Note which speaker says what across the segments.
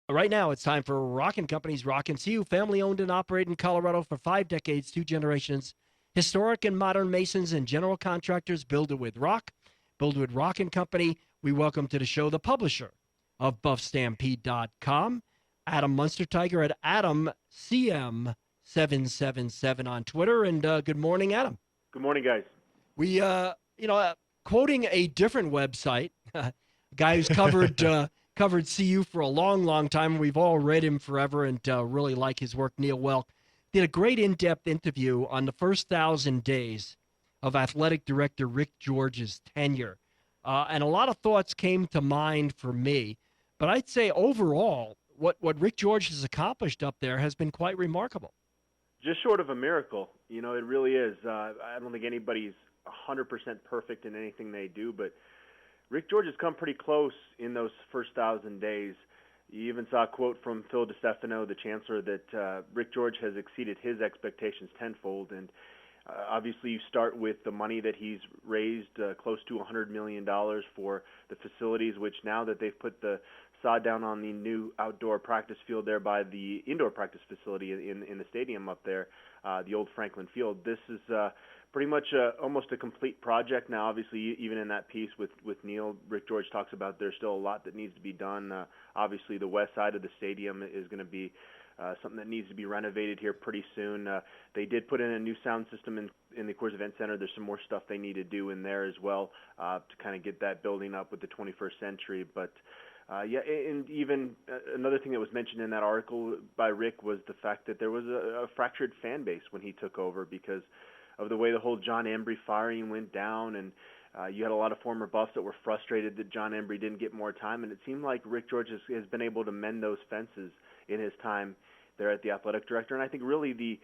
Speaker 1: Right now, it's time for Rockin Company's Rockin' CU, family owned and operated in Colorado for 5 decades, 2 generations. Historic and modern masons and general contractors build it with rock. Build with Rockin Company. We welcome to the show the publisher of BuffStampede.com, Adam Munsterteiger at AdamCM777 on Twitter. And good morning, Adam.
Speaker 2: Good morning, guys.
Speaker 1: We, quoting a different website, a guy who's covered CU for a long, long time. We've all read him forever and really like his work. Neil Welk did a great in-depth interview on the first 1,000 days of athletic director Rick George's tenure. And a lot of thoughts came to mind for me. But I'd say overall, what Rick George has accomplished up there has been quite remarkable.
Speaker 2: Just short of a miracle. It really is. I don't think anybody's 100% perfect in anything they do, but Rick George has come pretty close in those first 1,000 days. You even saw a quote from Phil DeStefano, the chancellor, that Rick George has exceeded his expectations tenfold. And obviously you start with the money that he's raised, close to $100 million for the facilities, which now that they've put the sod down on the new outdoor practice field there by the indoor practice facility in the stadium up there, the old Franklin Field, this is pretty much almost a complete project now. Obviously, even in that piece with Neil, Rick George talks about there's still a lot that needs to be done. Obviously, the west side of the stadium is going to be something that needs to be renovated here pretty soon. They did put in a new sound system in the Coors Event Center. There's some more stuff they need to do in there as well to kind of get that building up with the 21st century. But and even another thing that was mentioned in that article by Rick was the fact that there was a fractured fan base when he took over because of the way the whole John Embry firing went down, and you had a lot of former Buffs that were frustrated that John Embry didn't get more time, and it seemed like Rick George has been able to mend those fences in his time there at the athletic director. And I think really the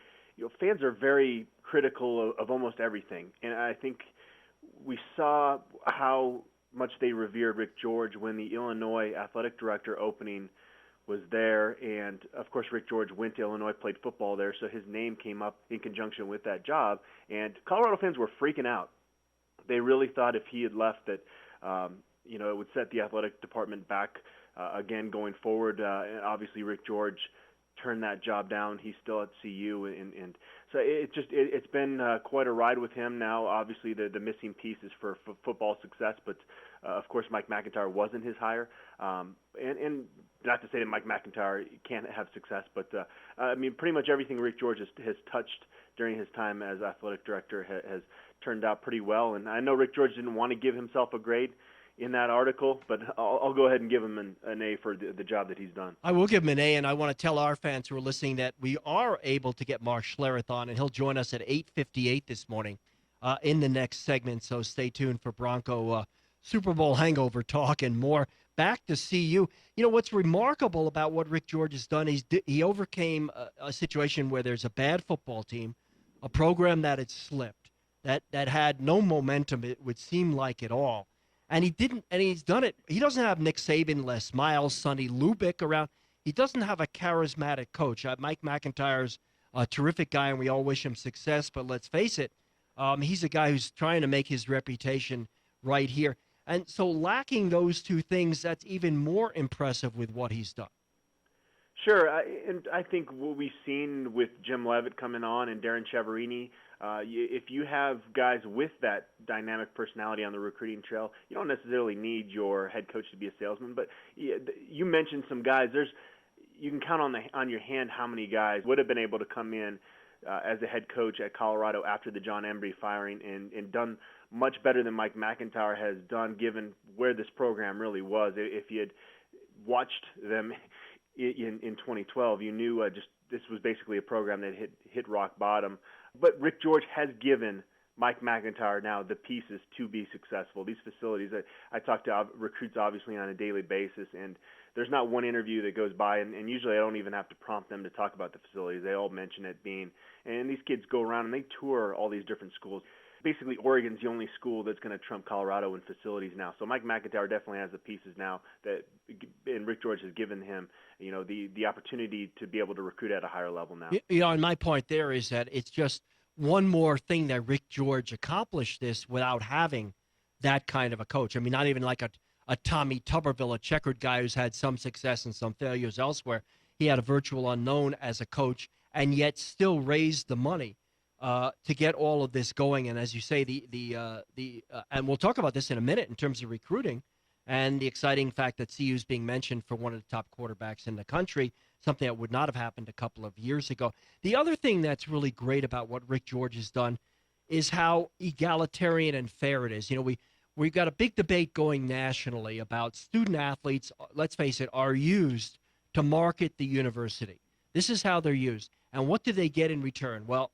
Speaker 2: fans are very critical of almost everything, and I think we saw how much they revered Rick George when the Illinois athletic director opening was there, and of course Rick George went to Illinois, played football there, so his name came up in conjunction with that job, and Colorado fans were freaking out. They really thought if he had left that it would set the athletic department back again going forward. And obviously Rick George turned that job down. He's still at CU, and so it's been quite a ride with him now. Obviously the missing piece is for football success, but of course Mike McIntyre wasn't his hire, and not to say that Mike McIntyre can't have success, but pretty much everything Rick George has touched during his time as athletic director has turned out pretty well. And I know Rick George didn't want to give himself a grade in that article, but I'll go ahead and give him an A for the job that he's done.
Speaker 1: I will give him an A, and I want to tell our fans who are listening that we are able to get Mark Schlereth on, and he'll join us at 8:58 this morning in the next segment, so stay tuned for Bronco Super Bowl hangover talk and more. Back to CU. What's remarkable about what Rick George has done is he overcame a situation where there's a bad football team, a program that had slipped, that had no momentum, it would seem like, at all. And he's done it. He doesn't have Nick Saban, Les Miles, Sonny Lubick around. He doesn't have a charismatic coach. Mike McIntyre's a terrific guy, and we all wish him success. But let's face it, he's a guy who's trying to make his reputation right here. And so lacking those two things, that's even more impressive with what he's done.
Speaker 2: Sure, and I think what we've seen with Jim Leavitt coming on and Darren Chiaverini, if you have guys with that dynamic personality on the recruiting trail, you don't necessarily need your head coach to be a salesman. But you mentioned some guys. You can count on your hand how many guys would have been able to come in as a head coach at Colorado after the John Embry firing and done much better than Mike McIntyre has done, given where this program really was. If you had watched them in 2012, you knew this was basically a program that hit rock bottom. But Rick George has given Mike McIntyre now the pieces to be successful. These facilities, I talk to recruits obviously on a daily basis, and there's not one interview that goes by, and usually I don't even have to prompt them to talk about the facilities. They all mention it being, and these kids go around and they tour all these different schools. Basically, Oregon's the only school that's going to trump Colorado in facilities now. So Mike McIntyre definitely has the pieces now and Rick George has given him, the opportunity to be able to recruit at a higher level now.
Speaker 1: And my point there is that it's just one more thing that Rick George accomplished this without having that kind of a coach. I mean, not even like a a Tommy Tuberville, a checkered guy who's had some success and some failures elsewhere. He had a virtual unknown as a coach, and yet still raised the money to get all of this going. And as you say, and we'll talk about this in a minute in terms of recruiting and the exciting fact that CU is being mentioned for one of the top quarterbacks in the country, something that would not have happened a couple of years ago. The other thing that's really great about what Rick George has done is how egalitarian and fair it is. You know, we've got a big debate going nationally about student athletes, let's face it, are used to market the university. This is how they're used. And what do they get in return? Well,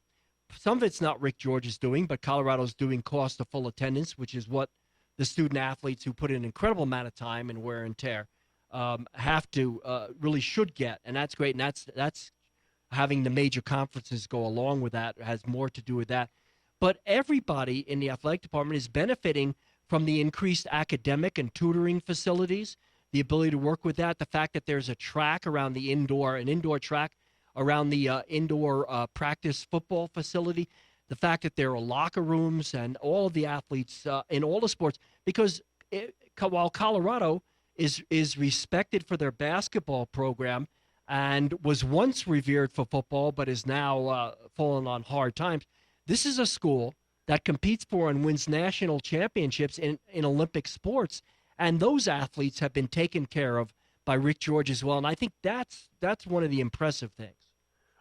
Speaker 1: some of it's not Rick George's doing, but Colorado's doing cost of full attendance, which is what the student athletes who put in an incredible amount of time and wear and tear really should get. And that's great. And that's having the major conferences go along with that has more to do with that. But everybody in the athletic department is benefiting from the increased academic and tutoring facilities, the ability to work with that, the fact that there's a track around an indoor track around the indoor practice football facility, the fact that there are locker rooms and all of the athletes in all the sports, because while Colorado is respected for their basketball program and was once revered for football but is now fallen on hard times, this is a school that competes for and wins national championships in Olympic sports, and those athletes have been taken care of by Rick George as well, and I think that's one of the impressive things.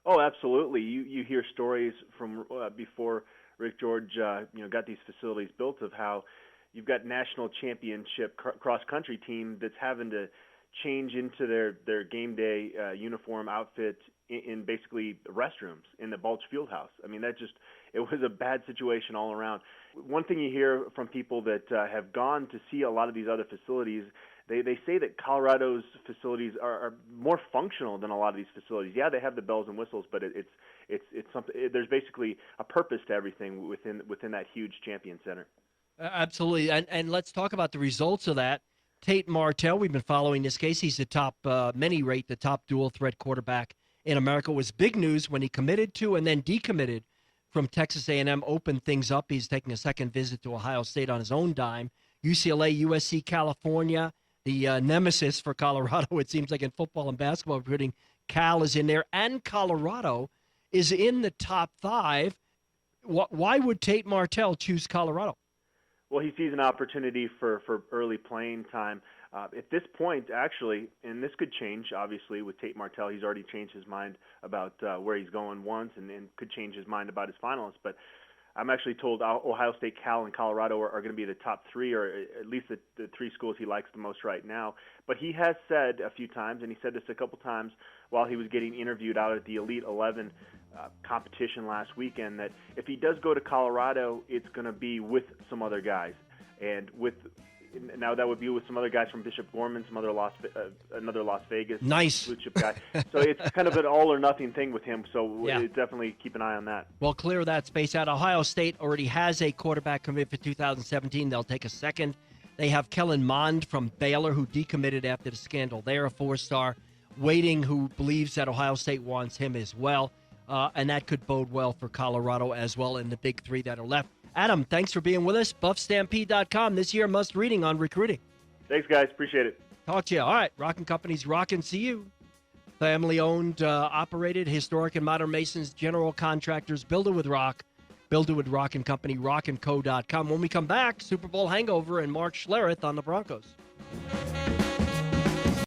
Speaker 2: Oh, absolutely. You hear stories from before Rick George got these facilities built of how you've got national championship cross-country team that's having to change into their game day uniform outfit in basically restrooms in the Balch Fieldhouse. I mean, it was a bad situation all around. One thing you hear from people that have gone to see a lot of these other facilities, they say that Colorado's facilities are more functional than a lot of these facilities. Yeah, they have the bells and whistles, but it's something. There's basically a purpose to everything within that huge Champion Center.
Speaker 1: Absolutely, and let's talk about the results of that. Tate Martell, we've been following this case. He's the top, many rate the top dual threat quarterback in America. It was big news when he committed to and then decommitted from Texas A&M, opened things up. He's taking a second visit to Ohio State on his own dime. UCLA, USC, California, the nemesis for Colorado, it seems like in football and basketball recruiting. Cal is in there, and Colorado is in the top 5. Why would Tate Martell choose Colorado?
Speaker 2: Well, he sees an opportunity for early playing time. At this point, actually, and this could change, obviously, with Tate Martell. He's already changed his mind about where he's going once and could change his mind about his finalists. But I'm actually told Ohio State, Cal, and Colorado are going to be the top 3, or at least the 3 schools he likes the most right now. But he has said a few times, and he said this a couple times while he was getting interviewed out at the Elite 11 competition last weekend, that if he does go to Colorado, it's going to be with some other guys. And now that would be with some other guys from Bishop Gorman, another Las Vegas
Speaker 1: nice
Speaker 2: blue chip guy. So it's kind of an all or nothing thing with him. So
Speaker 1: yeah.
Speaker 2: Definitely keep an eye on that.
Speaker 1: Well, clear that space out. Ohio State already has a quarterback commit for 2017. They'll take a second. They have Kellen Mond from Baylor, who decommitted after the scandal. They're a 4-star. Waiting, who believes that Ohio State wants him as well. And that could bode well for Colorado as well in the big 3 that are left. Adam, thanks for being with us. BuffStampede.com this year, must reading on recruiting.
Speaker 2: Thanks, guys. Appreciate it.
Speaker 1: Talk to you. All right, Rockin Company's Rockin CU. Family-owned, operated, historic and modern masons, general contractors. Build it with Rock. Build it with Rockin Company, rockandco.com. When we come back, Super Bowl hangover and Mark Schlereth on the Broncos.